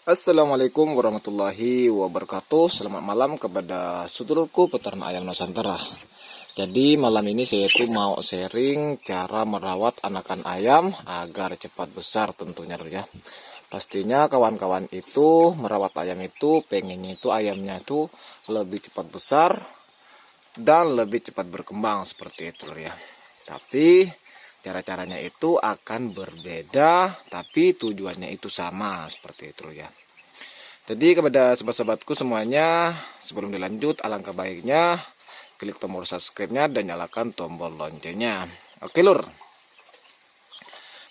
Assalamualaikum warahmatullahi wabarakatuh. Selamat malam kepada sedulurku peternak ayam Nusantara. Jadi malam ini saya itu mau sharing cara merawat anakan ayam agar cepat besar tentunya ya. Pastinya kawan-kawan itu merawat ayam itu pengennya itu ayamnya itu lebih cepat besar dan lebih cepat berkembang seperti itu ya. Tapi cara-caranya itu akan berbeda, tapi tujuannya itu sama seperti itu ya. Jadi kepada sobat-sobatku semuanya, sebelum dilanjut alangkah baiknya klik tombol subscribe-nya dan nyalakan tombol loncengnya. Oke lur.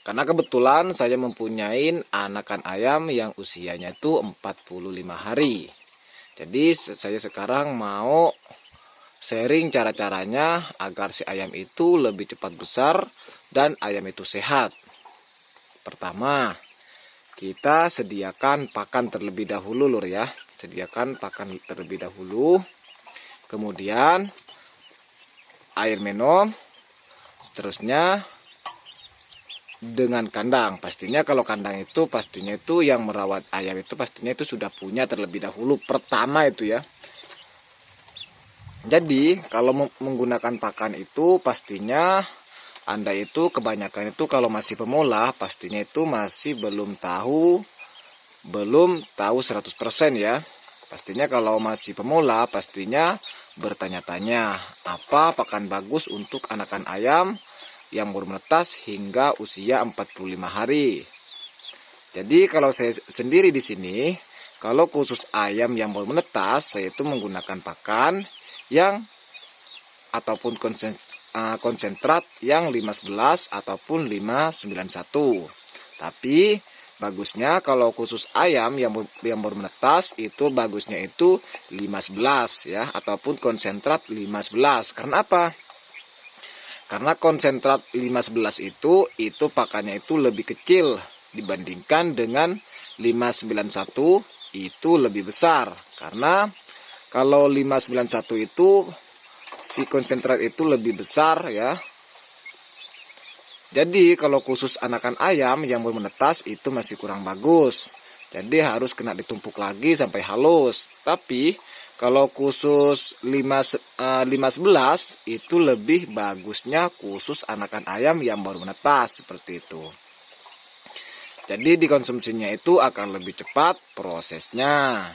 Karena kebetulan saya mempunyai anakan ayam yang usianya itu 45 hari. Jadi saya sekarang mau sharing cara-caranya agar si ayam itu lebih cepat besar dan ayam itu sehat. Pertama, kita sediakan pakan terlebih dahulu lur ya. Sediakan pakan terlebih dahulu. Kemudian air minum. Seterusnya dengan kandang. Pastinya kalau kandang itu pastinya itu yang merawat ayam itu pastinya itu sudah punya terlebih dahulu. Pertama itu ya. Jadi kalau menggunakan pakan itu pastinya Anda itu kebanyakan itu kalau masih pemula pastinya itu masih belum tahu 100% ya. Pastinya kalau masih pemula pastinya bertanya-tanya apa pakan bagus untuk anakan ayam yang baru menetas hingga usia 45 hari. Jadi kalau saya sendiri di sini, kalau khusus ayam yang baru menetas, saya itu menggunakan pakan yang ataupun konsentrat yang 511 ataupun 591. Tapi bagusnya kalau khusus ayam yang baru menetas itu bagusnya itu 511 ya, ataupun konsentrat 511. Karena apa? Karena konsentrat 511 itu pakannya itu lebih kecil dibandingkan dengan 591 itu lebih besar. Karena kalau 591 itu si konsentrat itu lebih besar ya. Jadi kalau khusus anakan ayam yang baru menetas itu masih kurang bagus. Jadi harus kena ditumpuk lagi sampai halus. Tapi kalau khusus 511 itu lebih bagusnya khusus anakan ayam yang baru menetas seperti itu. Jadi dikonsumsinya itu akan lebih cepat prosesnya.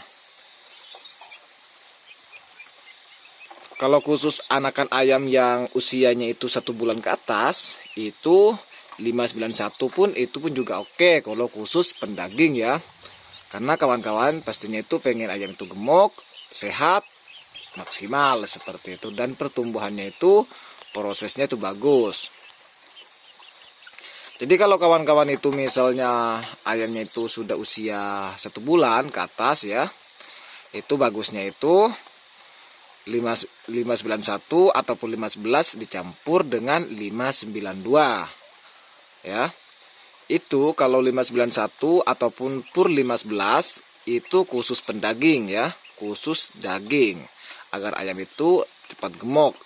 Kalau khusus anakan ayam yang usianya itu 1 bulan ke atas, itu 591 pun itu pun juga oke kalau khusus pendaging ya. Karena kawan-kawan pastinya itu pengen ayam itu gemuk, sehat, maksimal seperti itu. Dan pertumbuhannya itu prosesnya itu bagus. Jadi kalau kawan-kawan itu misalnya ayamnya itu sudah usia 1 bulan ke atas ya, itu bagusnya itu 591 ataupun 511 dicampur dengan 592 ya. Itu kalau 591 ataupun pur 511 itu khusus pendaging ya, khusus daging agar ayam itu cepat gemuk.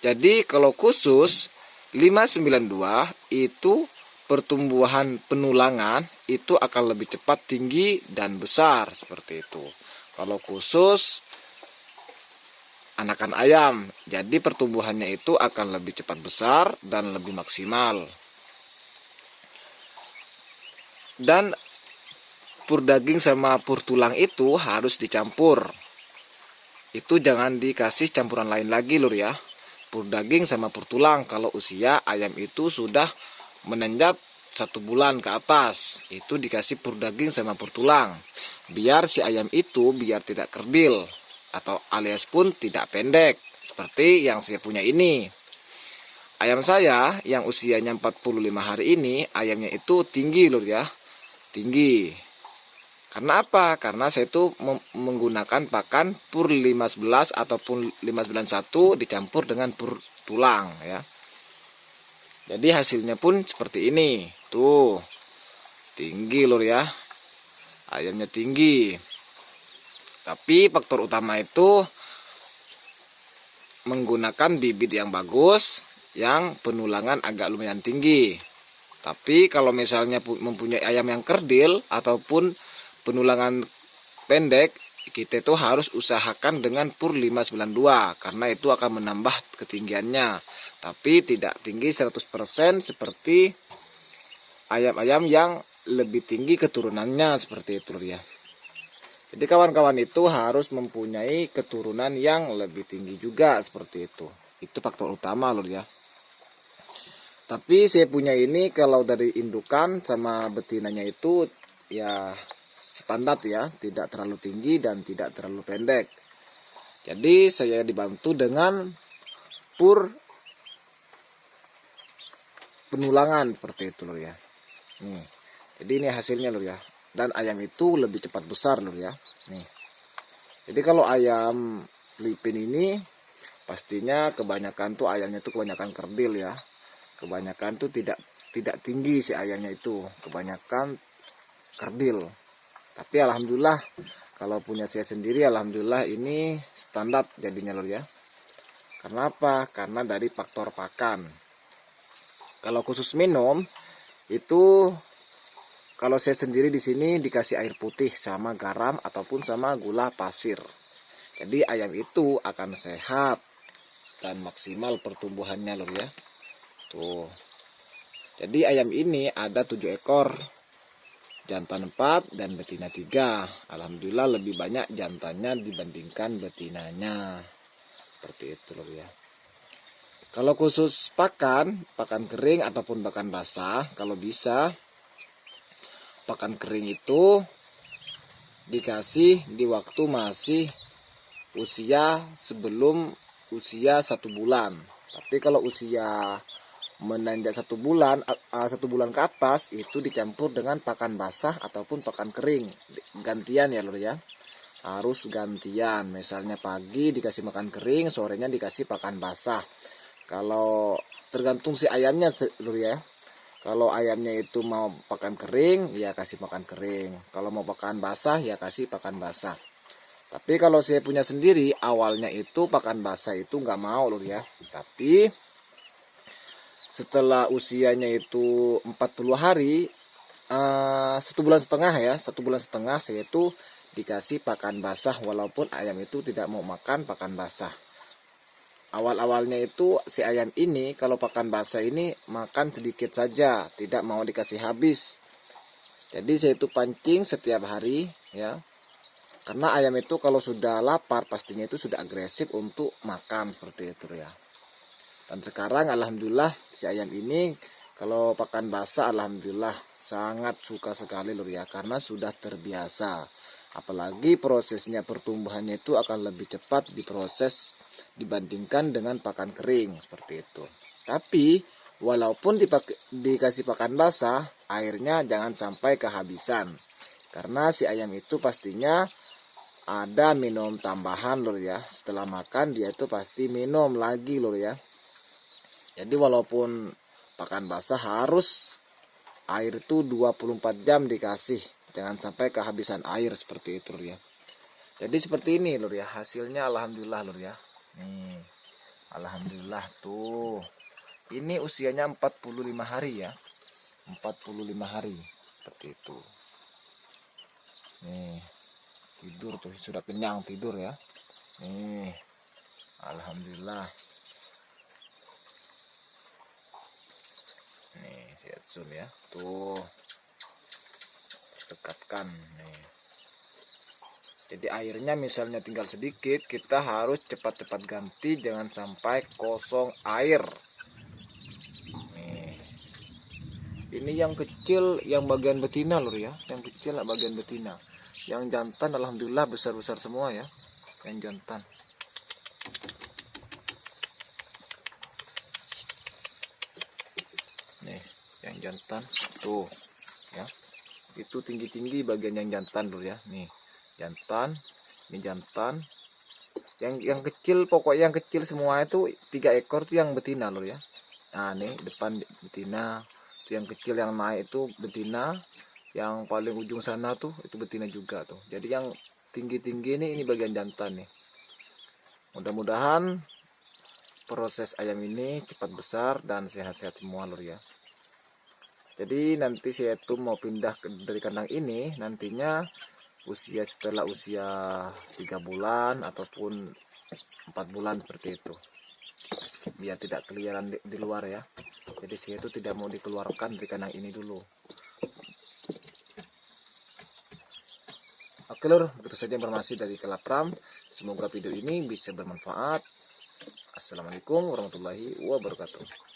Jadi kalau khusus 592 itu pertumbuhan penulangan itu akan lebih cepat tinggi dan besar seperti itu. Kalau khusus anakan ayam, jadi pertumbuhannya itu akan lebih cepat besar dan lebih maksimal. Dan pur daging sama pur tulang itu harus dicampur. Itu jangan dikasih campuran lain lagi lur ya. Pur daging sama pur tulang kalau usia ayam itu sudah menenjat 1 bulan ke atas, itu dikasih pur daging sama pur tulang. Biar si ayam itu biar tidak kerdil atau alias pun tidak pendek seperti yang saya punya ini. Ayam saya yang usianya 45 hari ini ayamnya itu tinggi lur ya, tinggi. Karena apa? Karena saya itu menggunakan pakan pur 511 ataupun 591 dicampur dengan pur tulang ya. Jadi hasilnya pun seperti ini. Tuh. Tinggi lur ya. Ayamnya tinggi. Tapi faktor utama itu menggunakan bibit yang bagus, yang penulangan agak lumayan tinggi. Tapi kalau misalnya mempunyai ayam yang kerdil ataupun penulangan pendek, kita itu harus usahakan dengan pur 592 karena itu akan menambah ketinggiannya, tapi tidak tinggi 100% seperti ayam-ayam yang lebih tinggi keturunannya seperti itu ya. Jadi kawan-kawan itu harus mempunyai keturunan yang lebih tinggi juga seperti itu. Itu faktor utama lur ya. Tapi saya punya ini kalau dari indukan sama betinanya itu ya standar ya, tidak terlalu tinggi dan tidak terlalu pendek. Jadi saya dibantu dengan pur penulangan seperti itu lur ya. Nih. Jadi ini hasilnya lur ya. Dan ayam itu lebih cepat besar lur ya. Nih. Jadi kalau ayam Filipin ini pastinya kebanyakan tuh ayamnya tuh kebanyakan kerdil ya. Kebanyakan tuh tidak tinggi si ayamnya itu, kebanyakan kerdil. Tapi alhamdulillah kalau punya saya sendiri alhamdulillah ini standar jadinya lur ya. Karena apa? Karena dari faktor pakan. Kalau khusus minum itu kalau saya sendiri di sini dikasih air putih sama garam ataupun sama gula pasir. Jadi ayam itu akan sehat dan maksimal pertumbuhannya lur ya. Tuh. Jadi ayam ini ada 7 ekor. Jantan 4 dan betina 3. Alhamdulillah lebih banyak jantannya dibandingkan betinanya. Seperti itu loh ya. Kalau khusus pakan kering ataupun pakan basah, kalau bisa pakan kering itu dikasih di waktu masih usia sebelum usia 1 bulan. Tapi kalau usia menanjak 1 bulan, 1 bulan ke atas itu dicampur dengan pakan basah ataupun pakan kering, gantian ya lur ya, harus gantian. Misalnya pagi dikasih makan kering, sorenya dikasih pakan basah. Kalau tergantung si ayamnya lur ya. Kalau ayamnya itu mau pakan kering ya kasih makan kering, kalau mau pakan basah ya kasih pakan basah. Tapi kalau saya punya sendiri awalnya itu pakan basah itu nggak mau lur ya, tapi setelah usianya itu 40 hari, 1,5 bulan ya, 1,5 bulan saya itu dikasih pakan basah walaupun ayam itu tidak mau makan pakan basah. Awal-awalnya itu si ayam ini kalau pakan basah ini makan sedikit saja, tidak mau dikasih habis. Jadi saya itu pancing setiap hari ya. Karena ayam itu kalau sudah lapar pastinya itu sudah agresif untuk makan seperti itu ya. Dan sekarang alhamdulillah si ayam ini kalau pakan basah alhamdulillah sangat suka sekali lur ya, karena sudah terbiasa. Apalagi prosesnya pertumbuhannya itu akan lebih cepat diproses dibandingkan dengan pakan kering seperti itu. Tapi walaupun dikasih pakan basah, airnya jangan sampai kehabisan. Karena si ayam itu pastinya ada minum tambahan lur ya. Setelah makan dia itu pasti minum lagi lur ya. Jadi walaupun pakan basah harus air itu 24 jam dikasih. Jangan sampai kehabisan air seperti itu lur ya. Jadi seperti ini lur ya. Hasilnya alhamdulillah lur ya. Nih. Alhamdulillah tuh. Ini usianya 45 hari ya. 45 hari. Seperti itu. Nih. Tidur tuh. Sudah kenyang tidur ya. Nih. Alhamdulillah. Nih, saya zoom ya. Tuh. Dekatkan nih. Jadi airnya misalnya tinggal sedikit, kita harus cepat-cepat ganti, jangan sampai kosong air. Nih. Ini yang kecil, yang bagian betina lur ya, yang kecil bagian betina. Yang jantan alhamdulillah besar-besar semua ya, yang jantan. Nih, yang jantan tuh ya. Itu tinggi-tinggi bagian yang jantan lur ya. Nih, jantan, ini jantan. Yang kecil, pokoknya yang kecil semua itu 3 ekor tuh yang betina lur ya. Nah, nih depan betina. Itu yang kecil yang naik itu betina. Yang paling ujung sana tuh itu betina juga tuh. Jadi yang tinggi-tinggi ini bagian jantan nih. Mudah-mudahan proses ayam ini cepat besar dan sehat-sehat semua lur ya. Jadi nanti saya tuh mau pindah dari kandang ini, nantinya usia setelah usia 3 bulan ataupun 4 bulan seperti itu, biar tidak keliaran di luar ya. Jadi saya itu tidak mau dikeluarkan dari kandang ini dulu. Oke lur, begitu saja informasi dari Kelapram. Semoga video ini bisa bermanfaat. Assalamualaikum warahmatullahi wabarakatuh.